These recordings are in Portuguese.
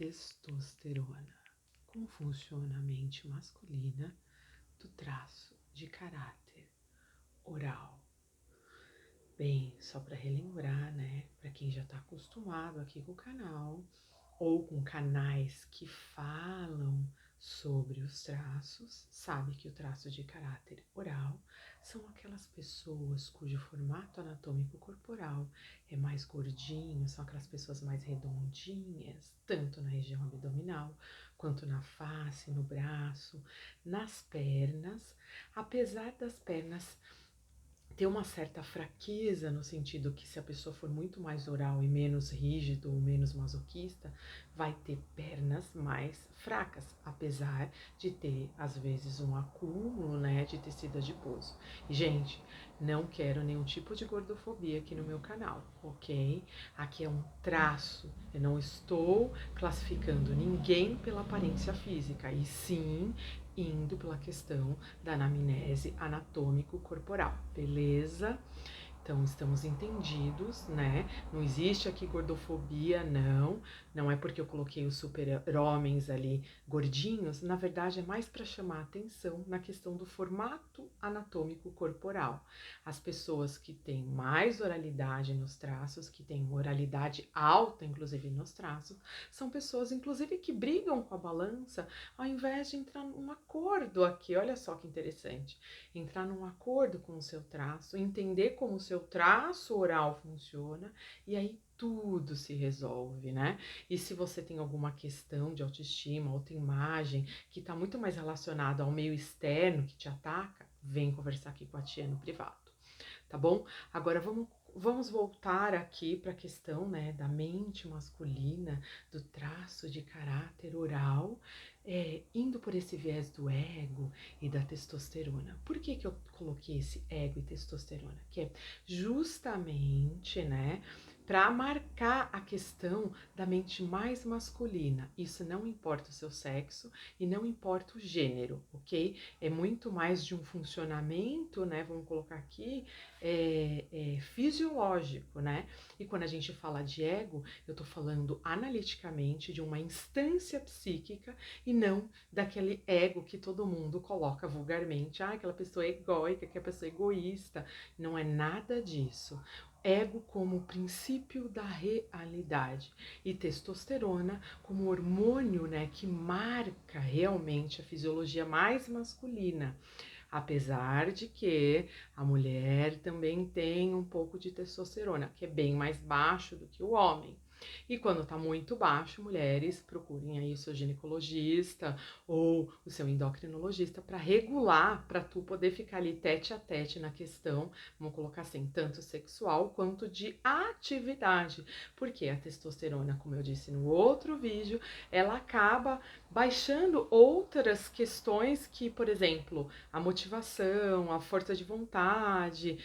testosterona. Como funciona a mente masculina do traço de caráter oral? Bem, só para relembrar, né, para quem já está acostumado aqui com o canal ou com canais que falam sobre os traços, sabe que o traço de caráter oral são aquelas pessoas cujo formato anatômico corporal é mais gordinho, são aquelas pessoas mais redondinhas, tanto na região abdominal quanto na face, no braço, nas pernas, apesar das pernas ter uma certa fraqueza no sentido que se a pessoa for muito mais oral e menos rígido ou menos masoquista, vai ter pernas mais fracas, apesar de ter às vezes um acúmulo, né, de tecido adiposo. E gente, não quero nenhum tipo de gordofobia aqui no meu canal, ok? Aqui é um traço, eu não estou classificando ninguém pela aparência física, e sim indo pela questão da anamnese anatômico-corporal, beleza? Então, estamos entendidos, né? Não existe aqui gordofobia, não é porque eu coloquei os super-homens ali gordinhos, na verdade é mais para chamar atenção na questão do formato anatômico corporal. As pessoas que têm mais oralidade nos traços, que têm oralidade alta, inclusive nos traços, são pessoas, inclusive, que brigam com a balança, ao invés de entrar num acordo aqui, olha só que interessante, entrar num acordo com o seu traço, entender como o seu traço oral funciona, e aí tudo se resolve, né? E se você tem alguma questão de autoestima, autoimagem, que está muito mais relacionada ao meio externo que te ataca, vem conversar aqui com a tia no privado, tá bom? Agora vamos voltar aqui para a questão, né, da mente masculina, do traço de caráter oral, indo por esse viés do ego e da testosterona. Por que eu coloquei esse ego e testosterona? Que é justamente, né, para marcar a questão da mente mais masculina. Isso não importa o seu sexo e não importa o gênero, ok? É muito mais de um funcionamento, né? Vamos colocar aqui, fisiológico, né? E quando a gente fala de ego, eu tô falando analiticamente de uma instância psíquica e não daquele ego que todo mundo coloca vulgarmente. Ah, aquela pessoa é egóica, aquela pessoa é egoísta. Não é nada disso. Ego como princípio da realidade e testosterona como hormônio, né, que marca realmente a fisiologia mais masculina. Apesar de que a mulher também tem um pouco de testosterona, que é bem mais baixo do que o homem. E quando tá muito baixo, mulheres procurem aí o seu ginecologista ou o seu endocrinologista para regular, para tu poder ficar ali tete a tete na questão, vamos colocar assim, tanto sexual quanto de atividade. Porque a testosterona, como eu disse no outro vídeo, ela acaba baixando outras questões que, por exemplo, a motivação, a força de vontade,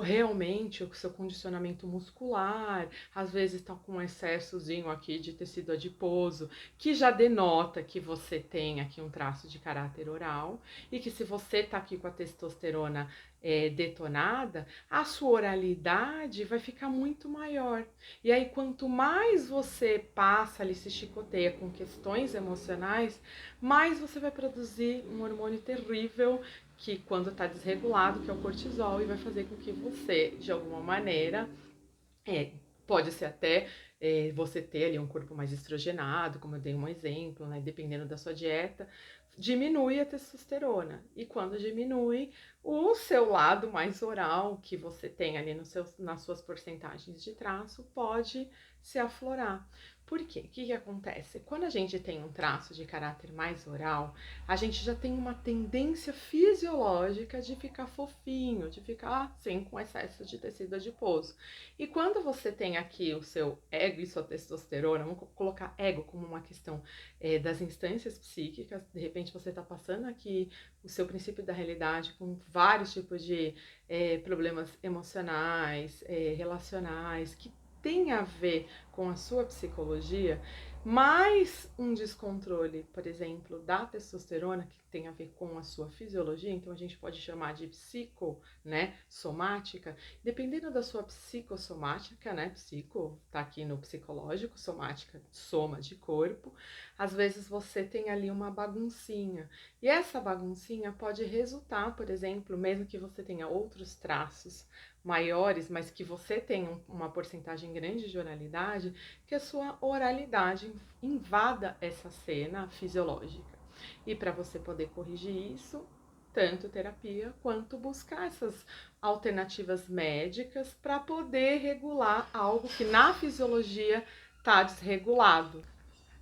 realmente o seu condicionamento muscular, às vezes tá com um excessozinho aqui de tecido adiposo, que já denota que você tem aqui um traço de caráter oral, e que se você tá aqui com a testosterona detonada, a sua oralidade vai ficar muito maior. E aí, quanto mais você passa ali, se chicoteia com questões emocionais, mais você vai produzir um hormônio terrível que quando está desregulado, que é o cortisol, e vai fazer com que você, de alguma maneira, é, pode ser até você ter ali um corpo mais estrogenado, como eu dei um exemplo, né? Dependendo da sua dieta, diminui a testosterona. E quando diminui, o seu lado mais oral, que você tem ali no nas suas porcentagens de traço, pode se aflorar. Por quê? O que acontece? Quando a gente tem um traço de caráter mais oral, a gente já tem uma tendência fisiológica de ficar fofinho, de ficar assim, com excesso de tecido adiposo. E quando você tem aqui o seu ego e sua testosterona, vamos colocar ego como uma questão das instâncias psíquicas, de repente você está passando aqui o seu princípio da realidade com vários tipos de problemas emocionais, relacionais, que tem a ver com a sua psicologia, mais um descontrole, por exemplo, da testosterona, que tem a ver com a sua fisiologia, então a gente pode chamar de psico, né, somática, dependendo da sua psicossomática, né, psico, tá aqui no psicológico, somática, soma de corpo, às vezes você tem ali uma baguncinha, e essa baguncinha pode resultar, por exemplo, mesmo que você tenha outros traços maiores, mas que você tenha uma porcentagem grande de oralidade, que a sua oralidade invada essa cena fisiológica. E para você poder corrigir isso, tanto terapia quanto buscar essas alternativas médicas para poder regular algo que na fisiologia está desregulado.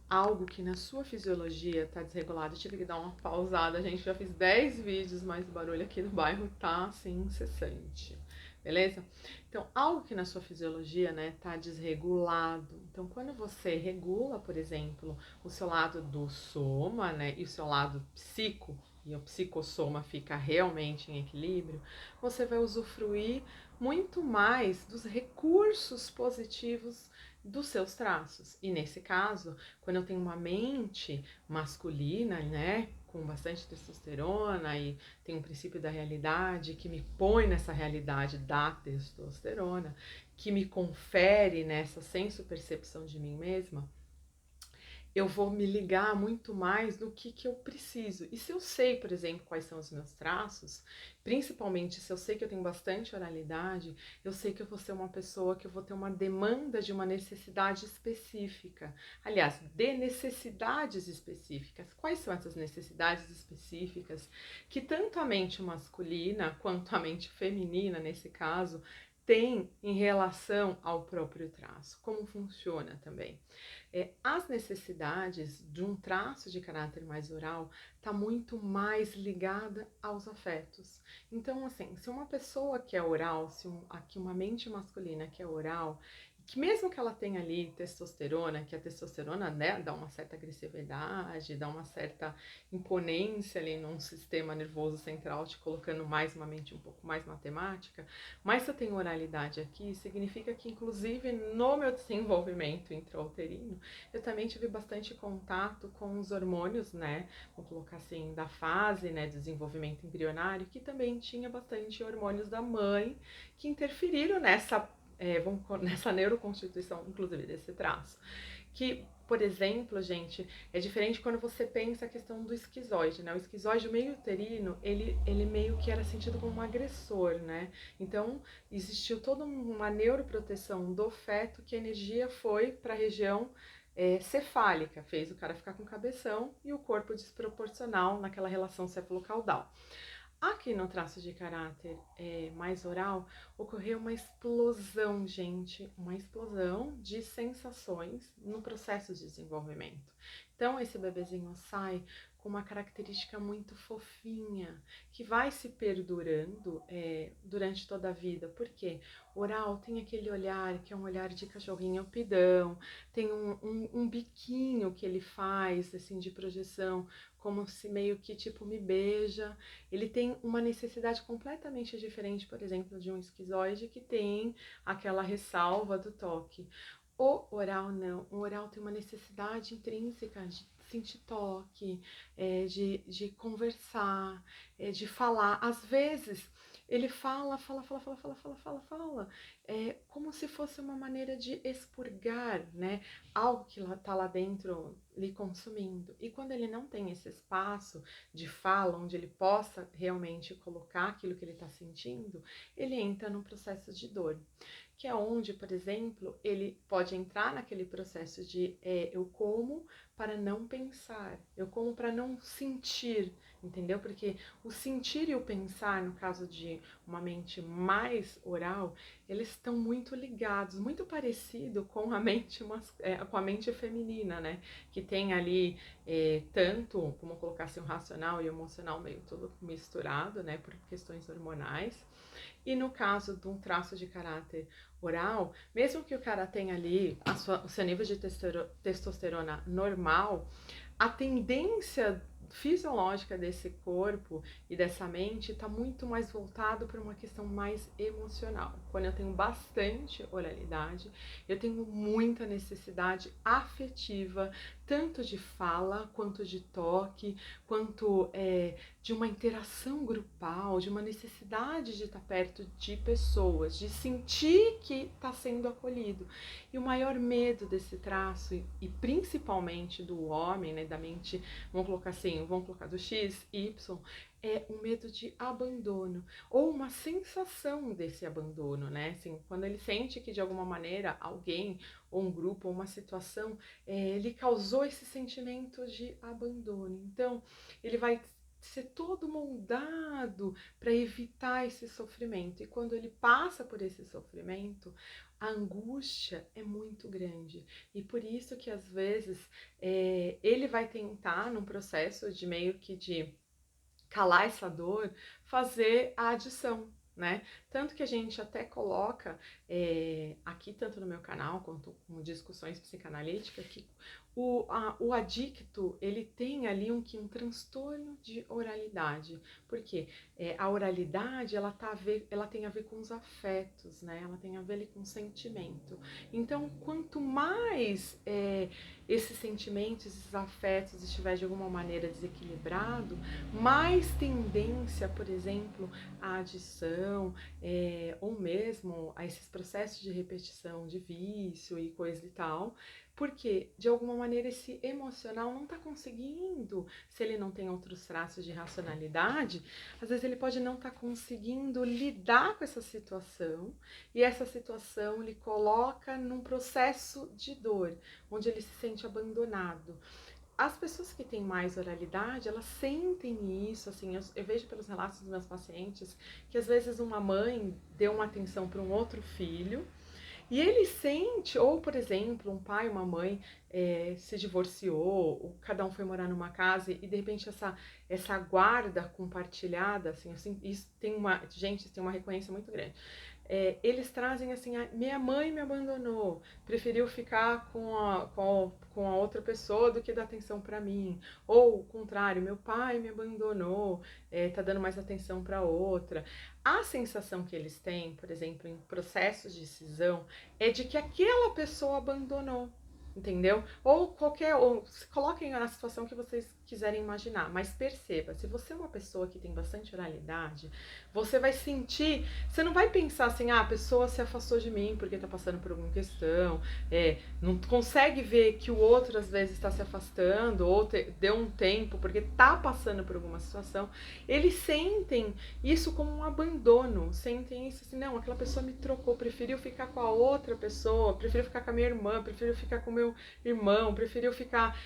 Algo que na sua fisiologia está desregulado. Eu tive que dar uma pausada, gente. Já fiz 10 vídeos, mas o barulho aqui no bairro tá assim incessante. Beleza? Então, algo que na sua fisiologia, né, tá desregulado. Então, quando você regula, por exemplo, o seu lado do soma, né, e o seu lado psico, e o psicossoma fica realmente em equilíbrio, você vai usufruir muito mais dos recursos positivos dos seus traços. E nesse caso, quando eu tenho uma mente masculina, né, com bastante testosterona e tem um princípio da realidade que me põe nessa realidade da testosterona, que me confere nessa senso-percepção de mim mesma, eu vou me ligar muito mais no que eu preciso. E se eu sei, por exemplo, quais são os meus traços, principalmente se eu sei que eu tenho bastante oralidade, eu sei que eu vou ser uma pessoa que eu vou ter uma demanda de uma necessidade específica. Aliás, de necessidades específicas. Quais são essas necessidades específicas que tanto a mente masculina quanto a mente feminina, nesse caso, tem em relação ao próprio traço? Como funciona também? As necessidades de um traço de caráter mais oral está muito mais ligada aos afetos. Então, assim, se uma pessoa que é oral, aqui uma mente masculina que é oral, que mesmo que ela tenha ali testosterona, que a testosterona, né, dá uma certa agressividade, dá uma certa imponência ali num sistema nervoso central, te colocando mais uma mente um pouco mais matemática, mas se eu tenho oralidade aqui, significa que inclusive no meu desenvolvimento intrauterino, eu também tive bastante contato com os hormônios, né, vou colocar assim, da fase, né, de desenvolvimento embrionário, que também tinha bastante hormônios da mãe, que interferiram nessa neuroconstituição, inclusive, desse traço. Que, por exemplo, gente, é diferente quando você pensa a questão do esquizoide, né? O esquizoide meio uterino, ele meio que era sentido como um agressor, né? Então, existiu toda uma neuroproteção do feto que a energia foi para a região cefálica, fez o cara ficar com cabeção e o corpo desproporcional naquela relação cefalocaudal. Aqui no traço de caráter mais oral, ocorreu uma explosão, gente, uma explosão de sensações no processo de desenvolvimento. Então, esse bebezinho sai com uma característica muito fofinha, que vai se perdurando durante toda a vida. Por quê? Oral tem aquele olhar que é um olhar de cachorrinho pidão, tem um biquinho que ele faz, assim, de projeção, como se meio que tipo me beija. Ele tem uma necessidade completamente diferente, por exemplo, de um esquizoide que tem aquela ressalva do toque. O oral não. O oral tem uma necessidade intrínseca de sentir toque, de conversar, de falar. Às vezes ele fala, como se fosse uma maneira de expurgar, né? Algo que está lá dentro lhe consumindo. E quando ele não tem esse espaço de fala, onde ele possa realmente colocar aquilo que ele está sentindo, ele entra num processo de dor. Que é onde, por exemplo, ele pode entrar naquele processo de eu como para não pensar, eu como para não sentir, entendeu? Porque o sentir e o pensar, no caso de uma mente mais oral, eles estão muito ligados, muito parecido com a mente, com a mente feminina, né? Que tem ali tanto, como colocar assim, o racional e o emocional meio tudo misturado, né? Por questões hormonais. E no caso de um traço de caráter oral, mesmo que o cara tenha ali o seu nível de testosterona normal, a tendência fisiológica desse corpo e dessa mente está muito mais voltado para uma questão mais emocional. Quando eu tenho bastante oralidade, eu tenho muita necessidade afetiva, tanto de fala, quanto de toque, quanto de uma interação grupal, de uma necessidade de estar perto de pessoas, de sentir que está sendo acolhido. E o maior medo desse traço, e principalmente do homem, né, da mente, vamos colocar assim, vamos colocar do X, Y, é o medo de abandono, ou uma sensação desse abandono, né? Assim, quando ele sente que de alguma maneira alguém, ou um grupo, ou uma situação, lhe causou esse sentimento de abandono. Então, ele vai ser todo moldado para evitar esse sofrimento. E quando ele passa por esse sofrimento, a angústia é muito grande. E por isso que às vezes ele vai tentar, num processo de meio que de calar essa dor, fazer a adição, né? Tanto que a gente até coloca aqui, tanto no meu canal quanto com discussões psicanalíticas, que o adicto, ele tem ali um transtorno de oralidade. Por quê? A oralidade, ela tem a ver com os afetos, né? Ela tem a ver ali com o sentimento. Então, quanto mais esses sentimentos, esses afetos estiver de alguma maneira desequilibrado, mais tendência, por exemplo, à adição, ou mesmo a esses processos de repetição de vício e coisa e tal, porque de alguma maneira esse emocional não está conseguindo, se ele não tem outros traços de racionalidade, às vezes ele pode não estar conseguindo lidar com essa situação, e essa situação lhe coloca num processo de dor, onde ele se sente abandonado. As pessoas que têm mais oralidade, elas sentem isso, assim, eu vejo pelos relatos dos meus pacientes que às vezes uma mãe deu uma atenção para um outro filho e ele sente, ou por exemplo, um pai, uma mãe se divorciou, ou cada um foi morar numa casa e de repente essa guarda compartilhada, assim, isso tem gente, tem uma recorrência muito grande. Eles trazem assim, minha mãe me abandonou, preferiu ficar com a outra pessoa do que dar atenção para mim. Ou o contrário, meu pai me abandonou, tá dando mais atenção para outra. A sensação que eles têm, por exemplo, em processos de cisão, é de que aquela pessoa abandonou. Entendeu? Ou se coloquem na situação que vocês quiserem imaginar, mas perceba, se você é uma pessoa que tem bastante oralidade, você vai sentir, você não vai pensar assim, a pessoa se afastou de mim porque tá passando por alguma questão, não consegue ver que o outro às vezes está se afastando, ou deu um tempo porque tá passando por alguma situação. Eles sentem isso como um abandono, sentem isso assim, não, aquela pessoa me trocou, preferiu ficar com a outra pessoa, preferiu ficar com a minha irmã, preferiu ficar com o meu irmão, preferiu ficar,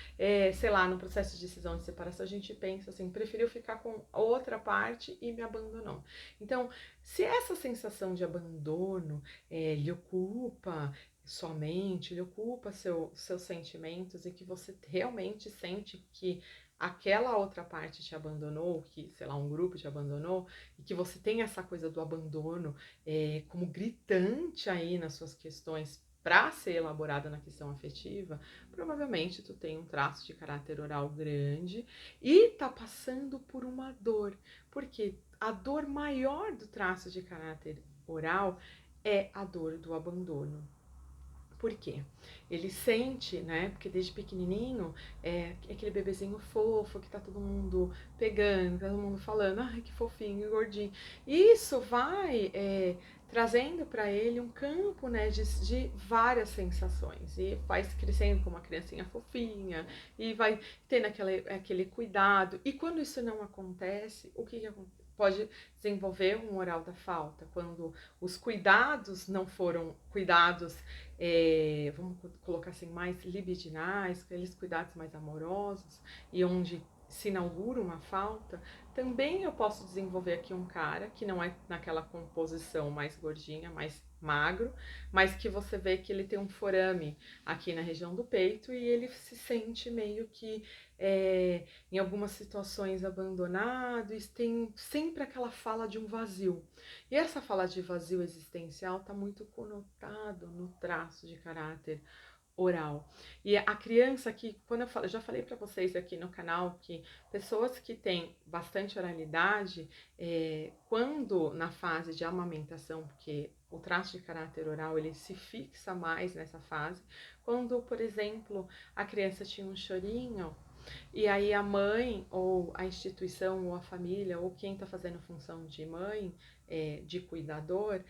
sei lá, no processo de decisão de separação, a gente pensa assim, preferiu ficar com outra parte e me abandonou. Então, se essa sensação de abandono lhe ocupa sua mente, lhe ocupa seus sentimentos, e que você realmente sente que aquela outra parte te abandonou, que, sei lá, um grupo te abandonou, e que você tem essa coisa do abandono como gritante aí nas suas questões para ser elaborada na questão afetiva, provavelmente tu tem um traço de caráter oral grande e tá passando por uma dor. Porque a dor maior do traço de caráter oral é a dor do abandono. Por quê? Ele sente, né? Porque desde pequenininho é aquele bebezinho fofo que tá todo mundo pegando, todo mundo falando, ai que fofinho, gordinho. Isso vai trazendo para ele um campo, né, de várias sensações, e vai crescendo como uma criancinha fofinha e vai tendo aquele cuidado. E quando isso não acontece, o que acontece? Pode desenvolver um oral da falta, quando os cuidados não foram cuidados, vamos colocar assim, mais libidinais, aqueles cuidados mais amorosos, e onde se inaugura uma falta. Também eu posso desenvolver aqui um cara que não é naquela composição mais gordinha, mais magro, mas que você vê que ele tem um forame aqui na região do peito e ele se sente meio que em algumas situações abandonado, e tem sempre aquela fala de um vazio. E essa fala de vazio existencial está muito conotado no traço de caráter oral. E a criança que, quando eu falo, já falei para vocês aqui no canal que pessoas que têm bastante oralidade, quando na fase de amamentação, porque o traço de caráter oral ele se fixa mais nessa fase, quando, por exemplo, a criança tinha um chorinho, e aí a mãe, ou a instituição, ou a família, ou quem está fazendo função de mãe, de cuidador,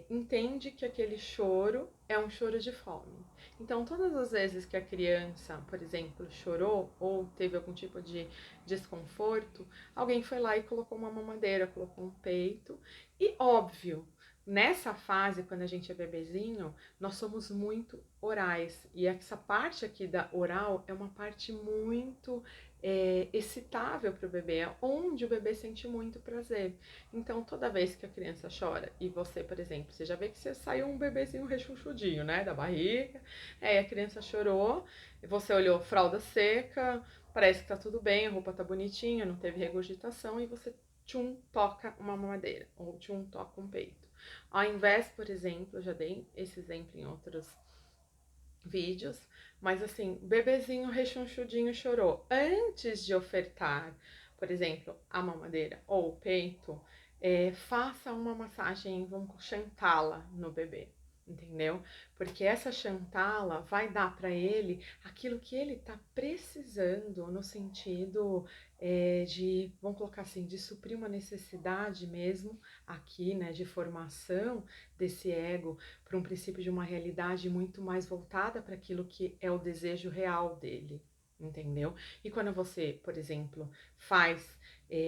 entende que aquele choro é um choro de fome. Então, todas as vezes que a criança, por exemplo, chorou ou teve algum tipo de desconforto, alguém foi lá e colocou uma mamadeira, colocou um peito. E óbvio, nessa fase, quando a gente é bebezinho, nós somos muito orais. E essa parte aqui da oral é uma parte muito excitável para o bebê, é onde o bebê sente muito prazer. Então, toda vez que a criança chora, e você, por exemplo, você já vê que você saiu um bebezinho rechonchudinho, né, da barriga, a criança chorou, você olhou fralda seca, parece que tá tudo bem, a roupa tá bonitinha, não teve regurgitação, e você tchum, toca uma mamadeira, ou tchum, toca um peito. Ao invés, por exemplo, eu já dei esse exemplo em outros vídeos, mas assim, bebezinho rechonchudinho chorou. Antes de ofertar, por exemplo, a mamadeira ou o peito, faça uma massagem, vamos chantá-la no bebê, entendeu? Porque essa chantá-la vai dar para ele aquilo que ele tá precisando no sentido de, vamos colocar assim, de suprir uma necessidade mesmo aqui, né, de formação desse ego para um princípio de uma realidade muito mais voltada para aquilo que é o desejo real dele, entendeu? E quando você, por exemplo, faz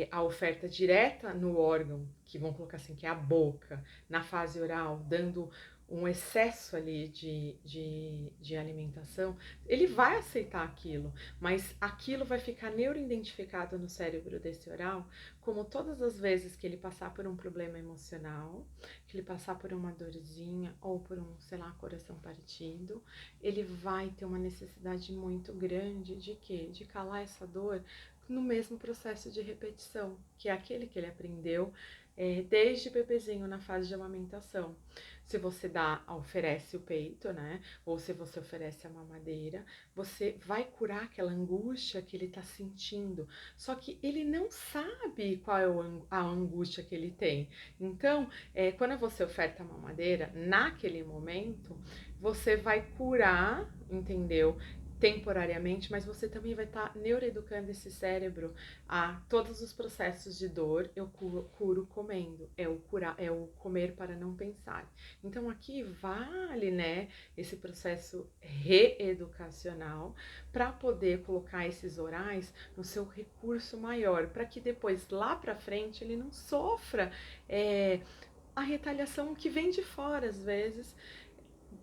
a oferta direta no órgão, que vamos colocar assim, que é a boca, na fase oral, dando um excesso ali de alimentação, ele vai aceitar aquilo, mas aquilo vai ficar neuroidentificado no cérebro desse oral, como todas as vezes que ele passar por um problema emocional, que ele passar por uma dorzinha ou por um, sei lá, coração partido, ele vai ter uma necessidade muito grande de quê? De calar essa dor no mesmo processo de repetição, que é aquele que ele aprendeu desde bebezinho na fase de amamentação. Se você oferece o peito, né? Ou se você oferece a mamadeira, você vai curar aquela angústia que ele está sentindo. Só que ele não sabe qual é a angústia que ele tem. Então, quando você oferta a mamadeira, naquele momento, você vai curar, entendeu? Temporariamente, mas você também vai estar neuroeducando esse cérebro a todos os processos de dor. Eu curo comendo, é o comer para não pensar. Então aqui vale, né, esse processo reeducacional para poder colocar esses orais no seu recurso maior, para que depois lá para frente ele não sofra a retaliação que vem de fora às vezes,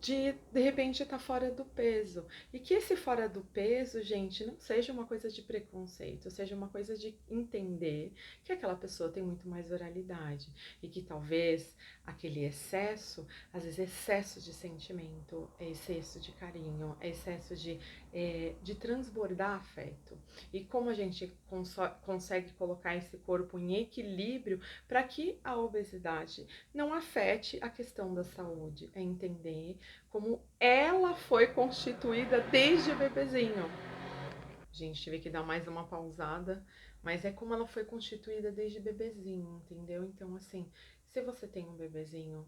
de repente estar fora do peso. E que esse fora do peso, gente, não seja uma coisa de preconceito, seja uma coisa de entender que aquela pessoa tem muito mais oralidade e que talvez aquele excesso, às vezes excesso de sentimento, é excesso de carinho, é excesso de transbordar afeto. E como a gente consegue colocar esse corpo em equilíbrio para que a obesidade não afete a questão da saúde, é entender como ela foi constituída desde bebezinho. Gente, tive que dar mais uma pausada, mas é como ela foi constituída desde bebezinho, entendeu? Então, assim, se você tem um bebezinho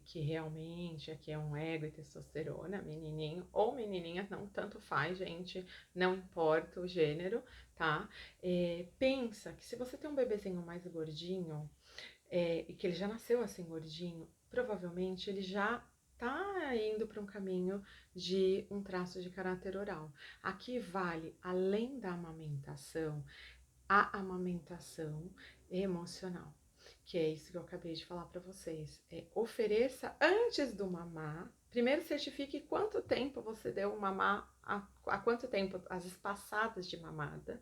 que realmente aqui é um ego e testosterona, menininho ou menininha, não, tanto faz, gente, não importa o gênero, tá? Pensa que se você tem um bebezinho mais gordinho, e que ele já nasceu assim gordinho, provavelmente ele já tá indo para um caminho de um traço de caráter oral. Aqui vale, além da amamentação, a amamentação emocional, que é isso que eu acabei de falar para vocês. Ofereça antes do mamar. Primeiro certifique quanto tempo você deu o mamar, há quanto tempo as espaçadas de mamada.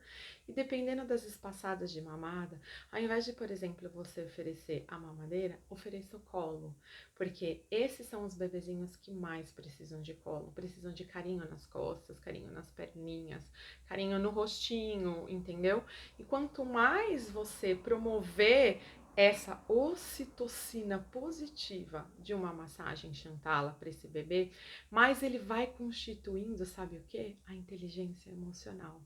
E dependendo das espaçadas de mamada, ao invés de, por exemplo, você oferecer a mamadeira, ofereça o colo. Porque esses são os bebezinhos que mais precisam de colo, precisam de carinho nas costas, carinho nas perninhas, carinho no rostinho, entendeu? E quanto mais você promover essa ocitocina positiva de uma massagem Shantala para esse bebê, mais ele vai constituindo, sabe o quê? A inteligência emocional.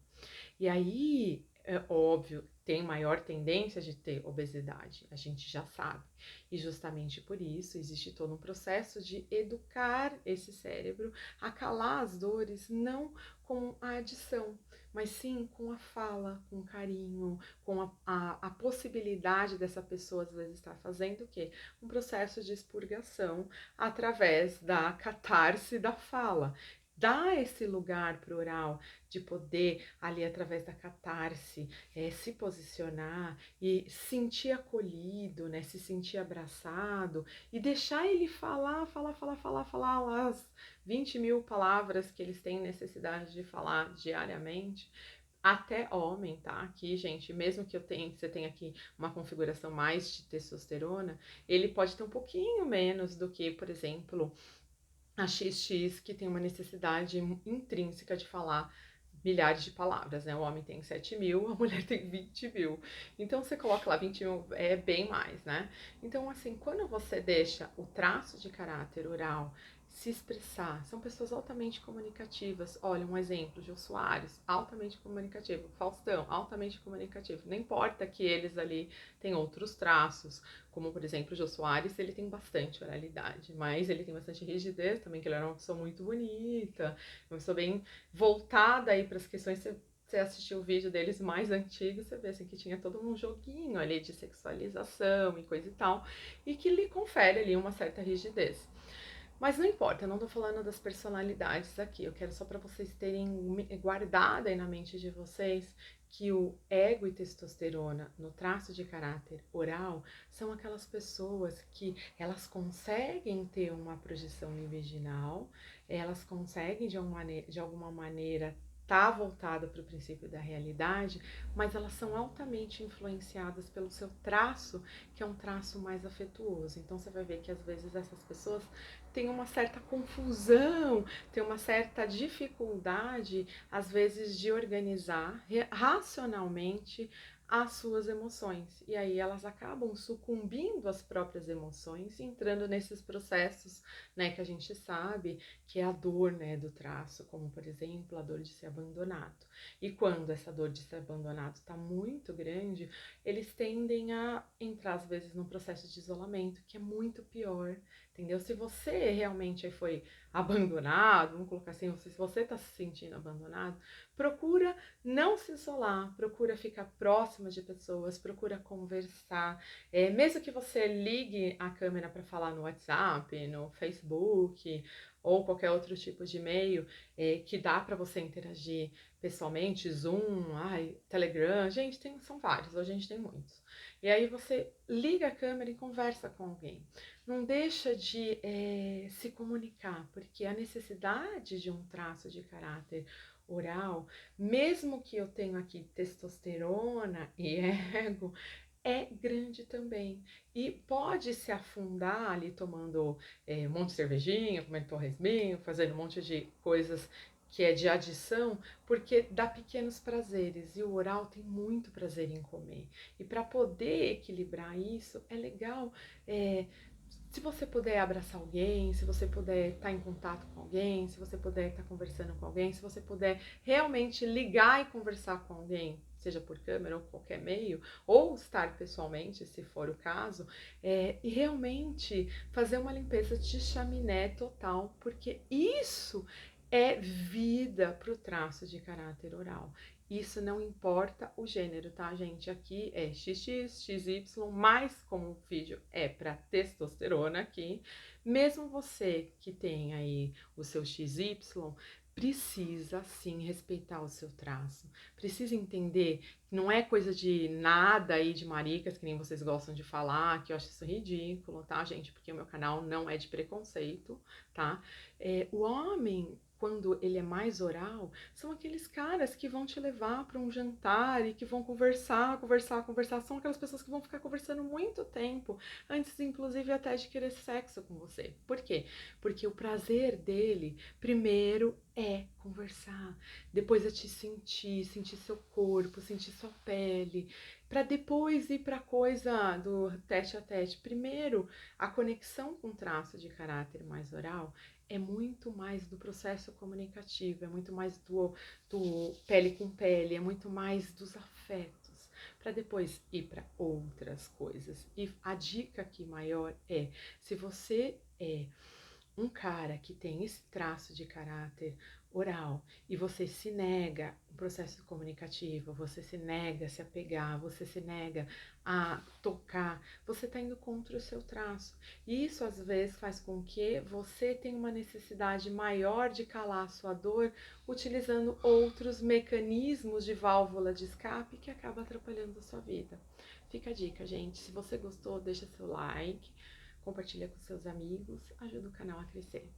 E aí, é óbvio, tem maior tendência de ter obesidade, a gente já sabe. E justamente por isso existe todo um processo de educar esse cérebro a calar as dores, não com a adição, mas sim com a fala, com carinho, com a possibilidade dessa pessoa às vezes estar fazendo o quê? Um processo de expurgação através da catarse da fala. Dá esse lugar para o oral de poder ali através da catarse se posicionar e sentir acolhido, né, se sentir abraçado e deixar ele falar as 20 mil palavras que eles têm necessidade de falar diariamente. Até homem, tá? Aqui, gente, mesmo que você tenha aqui uma configuração mais de testosterona, ele pode ter um pouquinho menos do que, por exemplo, a XX, que tem uma necessidade intrínseca de falar milhares de palavras, né? O homem tem 7 mil, a mulher tem 20 mil. Então você coloca lá 20 mil, é bem mais, né? Então, assim, quando você deixa o traço de caráter oral se expressar, são pessoas altamente comunicativas. Olha, um exemplo, Jô Soares, altamente comunicativo. Faustão, altamente comunicativo. Não importa que eles ali têm outros traços, como, por exemplo, o Jô Soares, ele tem bastante oralidade, mas ele tem bastante rigidez também, que ele era uma pessoa muito bonita, uma pessoa bem voltada aí para as questões. Você assistiu o vídeo deles mais antigos, você vê assim, que tinha todo um joguinho ali de sexualização e coisa e tal, e que lhe confere ali uma certa rigidez. Mas não importa, eu não tô falando das personalidades aqui, eu quero só para vocês terem guardado aí na mente de vocês que o ego e testosterona no traço de caráter oral são aquelas pessoas que elas conseguem ter uma projeção libidinal, elas conseguem de alguma maneira tá voltada para o princípio da realidade, mas elas são altamente influenciadas pelo seu traço, que é um traço mais afetuoso. Então você vai ver que às vezes essas pessoas têm uma certa confusão, têm uma certa dificuldade, às vezes, de organizar racionalmente as suas emoções. E aí elas acabam sucumbindo às próprias emoções, entrando nesses processos, né, que a gente sabe que é a dor, né, do traço, como por exemplo a dor de ser abandonado. E quando essa dor de ser abandonado está muito grande, eles tendem a entrar às vezes num processo de isolamento, que é muito pior, entendeu? Se você realmente foi abandonado, vamos colocar assim, se você está se sentindo abandonado, procura não se isolar, procura ficar próxima de pessoas, procura conversar, mesmo que você ligue a câmera para falar no WhatsApp, no Facebook ou qualquer outro tipo de e-mail que dá para você interagir pessoalmente, Zoom, Telegram, gente, são vários, hoje a gente tem muitos. E aí você liga a câmera e conversa com alguém. Não deixa de se comunicar, porque a necessidade de um traço de caráter oral, mesmo que eu tenha aqui testosterona e ego, é grande também. E pode se afundar ali tomando um monte de cervejinha, comendo torresminho, fazendo um monte de coisas que é de adição, porque dá pequenos prazeres e o oral tem muito prazer em comer. E para poder equilibrar isso, é legal. Se você puder abraçar alguém, se você puder estar em contato com alguém, se você puder estar conversando com alguém, se você puder realmente ligar e conversar com alguém, seja por câmera ou qualquer meio, ou estar pessoalmente, se for o caso, e realmente fazer uma limpeza de chaminé total, porque isso é vida para o traço de caráter oral. Isso não importa o gênero, tá, gente? Aqui é XX, XY, mas como o vídeo é para testosterona aqui, mesmo você que tem aí o seu XY, precisa sim respeitar o seu traço. Precisa entender que não é coisa de nada aí de maricas, que nem vocês gostam de falar, que eu acho isso ridículo, tá, gente? Porque o meu canal não é de preconceito, tá? O homem, quando ele é mais oral, são aqueles caras que vão te levar para um jantar e que vão conversar. São aquelas pessoas que vão ficar conversando muito tempo, antes inclusive até de querer sexo com você. Por quê? Porque o prazer dele, primeiro, é conversar. conversar, depois a te sentir seu corpo, sentir sua pele, para depois ir para a coisa do tete a tete. Primeiro, a conexão com traço de caráter mais oral é muito mais do processo comunicativo, é muito mais do pele com pele, é muito mais dos afetos, para depois ir para outras coisas. E a dica aqui maior é, se você é um cara que tem esse traço de caráter oral e você se nega o processo comunicativo, você se nega a se apegar, você se nega a tocar, você está indo contra o seu traço. E isso às vezes faz com que você tenha uma necessidade maior de calar a sua dor utilizando outros mecanismos de válvula de escape que acaba atrapalhando a sua vida. Fica a dica, gente. Se você gostou, deixa seu like, compartilha com seus amigos, ajuda o canal a crescer.